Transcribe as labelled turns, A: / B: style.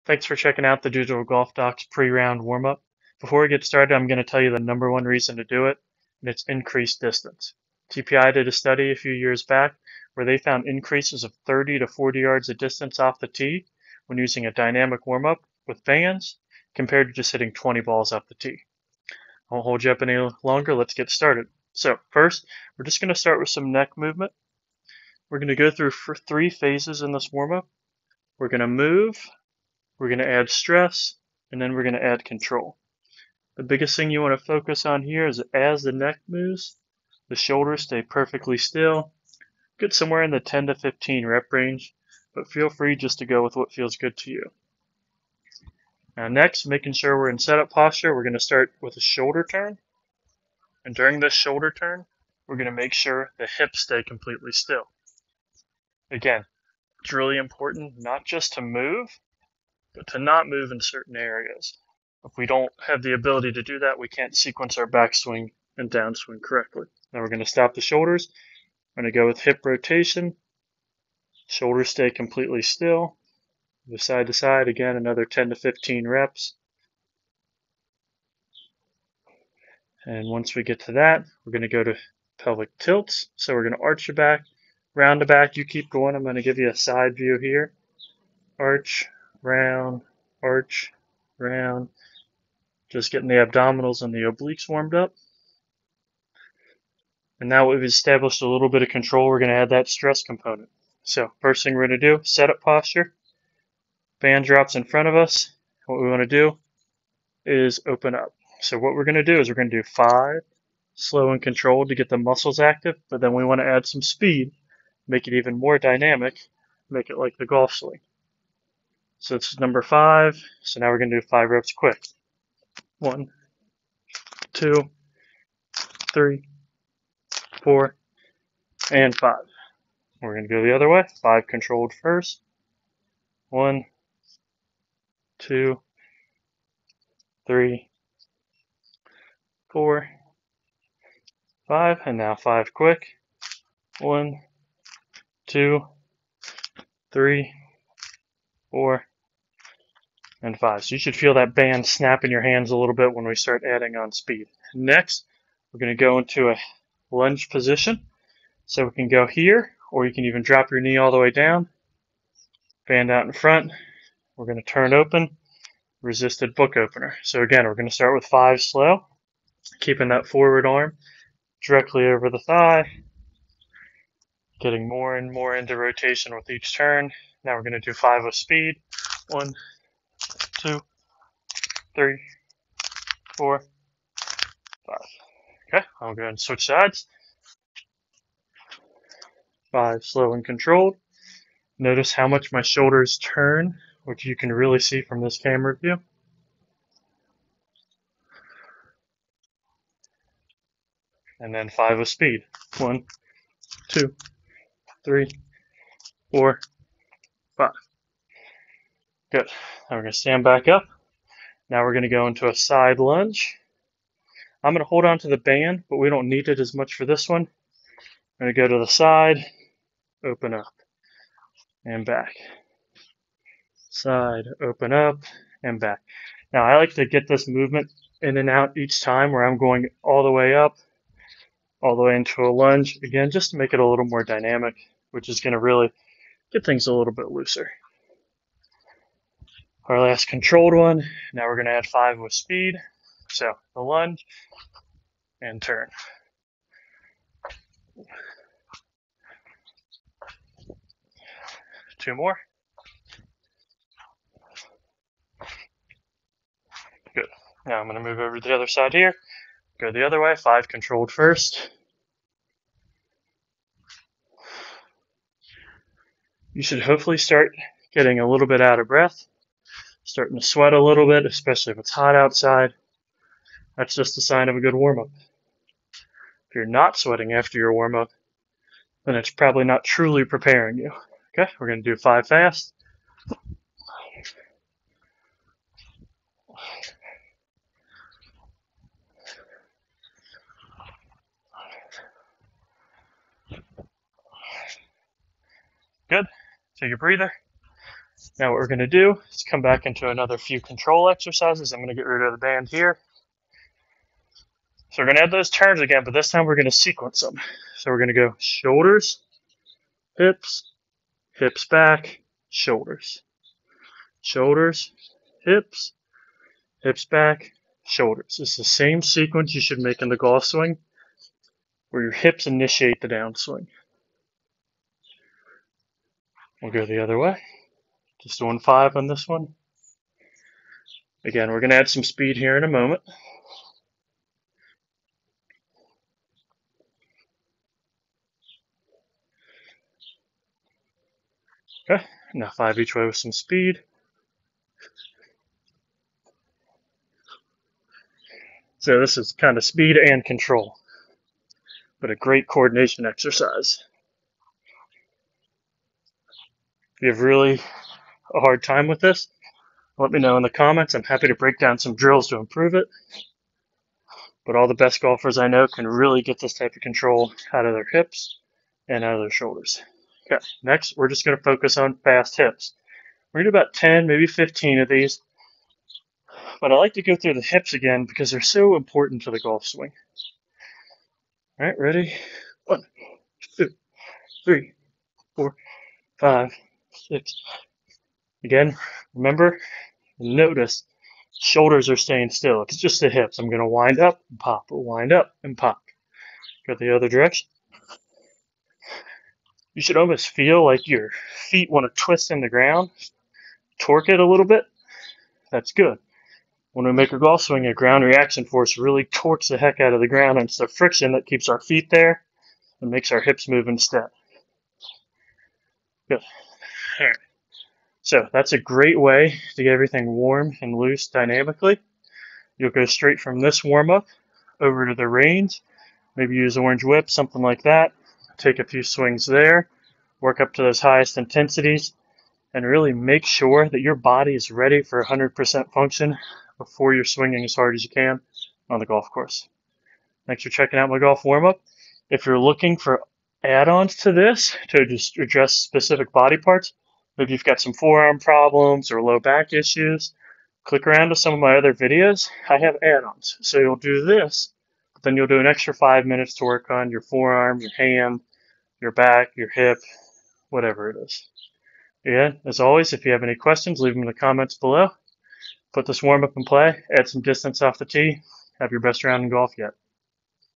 A: Thanks for checking out the Digital Golf Docs pre-round warm-up. Before we get started, I'm going to tell you the number one reason to do it, and it's increased distance. TPI did a study a few years back where they found increases of 30 to 40 yards of distance off the tee when using a dynamic warm-up with bands compared to just hitting 20 balls off the tee. I won't hold you up any longer. Let's get started. So first, we're just going to start with some neck movement. We're going to go through 3 phases in this warm-up. We're going to move, we're going to add stress, and then we're going to add control. The biggest thing you want to focus on here is as the neck moves, the shoulders stay perfectly still. Get somewhere in the 10 to 15 rep range, but feel free just to go with what feels good to you. Now next, making sure we're in setup posture, we're going to start with a shoulder turn. And during this shoulder turn, we're going to make sure the hips stay completely still. Again, it's really important not just to move, but to not move in certain areas. If we don't have the ability to do that, we can't sequence our backswing and downswing correctly. Now we're going to stop the shoulders. We're going to go with hip rotation. Shoulders stay completely still. Go side to side, again, another 10 to 15 reps. And once we get to that, we're going to go to pelvic tilts. So we're going to arch the back, round the back. You keep going. I'm going to give you a side view here. Arch, round, arch, round. Just getting the abdominals and the obliques warmed up. And now we've established a little bit of control, we're going to add that stress component. So first thing we're going to do, setup posture. Band drops in front of us. What we want to do is open up. So what we're going to do is we're going to do 5, slow and controlled to get the muscles active, but then we want to add some speed, make it even more dynamic, make it like the golf swing. So it's number 5. So now we're going to do 5 reps quick. 1, 2, 3, 4, and 5. We're going to go the other way. 5 controlled first. 1, 2, 3, 4, 5, and now 5 quick. 1, 2, 3, 4, and 5. So you should feel that band snap in your hands a little bit when we start adding on speed. Next, we're going to go into a lunge position. So we can go here, or you can even drop your knee all the way down. Band out in front. We're going to turn open. Resisted book opener. So again, we're going to start with 5 slow, keeping that forward arm directly over the thigh, getting more and more into rotation with each turn. Now we're going to do 5 with speed. 1, 2, 3, 4, 5. Okay, I'll go ahead and switch sides. 5 slow and controlled. Notice how much my shoulders turn, which you can really see from this camera view. And then 5 with speed. 1, 2, 3, 4, 5. Good. Now we're going to stand back up. Now we're going to go into a side lunge. I'm going to hold on to the band, but we don't need it as much for this one. I'm going to go to the side, open up, and back. Side, open up, and back. Now I like to get this movement in and out each time where I'm going all the way up, all the way into a lunge. Again, just to make it a little more dynamic, which is going to really get things a little bit looser. Our last controlled one. Now we're going to add 5 with speed. So the lunge and turn. Two more. Good. Now I'm going to move over to the other side here. Go the other way. 5 controlled first. You should hopefully start getting a little bit out of breath. Starting to sweat a little bit, especially if it's hot outside. That's just a sign of a good warm-up. If you're not sweating after your warm-up, then it's probably not truly preparing you. Okay, we're going to do 5 fast. Good. Take a breather. Now what we're going to do is come back into another few control exercises. I'm going to get rid of the band here. So we're going to add those turns again, but this time we're going to sequence them. So we're going to go shoulders, hips, hips back, shoulders. Shoulders, hips, hips back, shoulders. It's the same sequence you should make in the golf swing, where your hips initiate the downswing. We'll go the other way. Just doing 5 on this one. Again, we're going to add some speed here in a moment. Okay, now 5 each way with some speed. So this is kind of speed and control, but a great coordination exercise. If you have really a hard time with this, let me know in the comments. I'm happy to break down some drills to improve it. But all the best golfers I know can really get this type of control out of their hips and out of their shoulders. Okay, next we're just going to focus on fast hips. We're going to do about 10, maybe 15 of these. But I like to go through the hips again because they're so important to the golf swing. All right, ready? 1, 2, 3, 4, 5, 6. Again, remember, notice shoulders are staying still. It's just the hips. I'm going to wind up and pop, wind up and pop. Go the other direction. You should almost feel like your feet want to twist in the ground. Torque it a little bit. That's good. When we make a golf swing, a ground reaction force really torques the heck out of the ground, and it's the friction that keeps our feet there and makes our hips move instead. Good. All right. So that's a great way to get everything warm and loose dynamically. You'll go straight from this warm-up over to the range. Maybe use orange whip, something like that. Take a few swings there. Work up to those highest intensities. And really make sure that your body is ready for 100% function before you're swinging as hard as you can on the golf course. Thanks for checking out my golf warm-up. If you're looking for add-ons to this to just address specific body parts, maybe you've got some forearm problems or low back issues, click around to some of my other videos. I have add-ons. So you'll do this, but then you'll do an extra 5 minutes to work on your forearm, your hand, your back, your hip, whatever it is. Again, as always, if you have any questions, leave them in the comments below. Put this warm-up in play, add some distance off the tee. Have your best round in golf yet.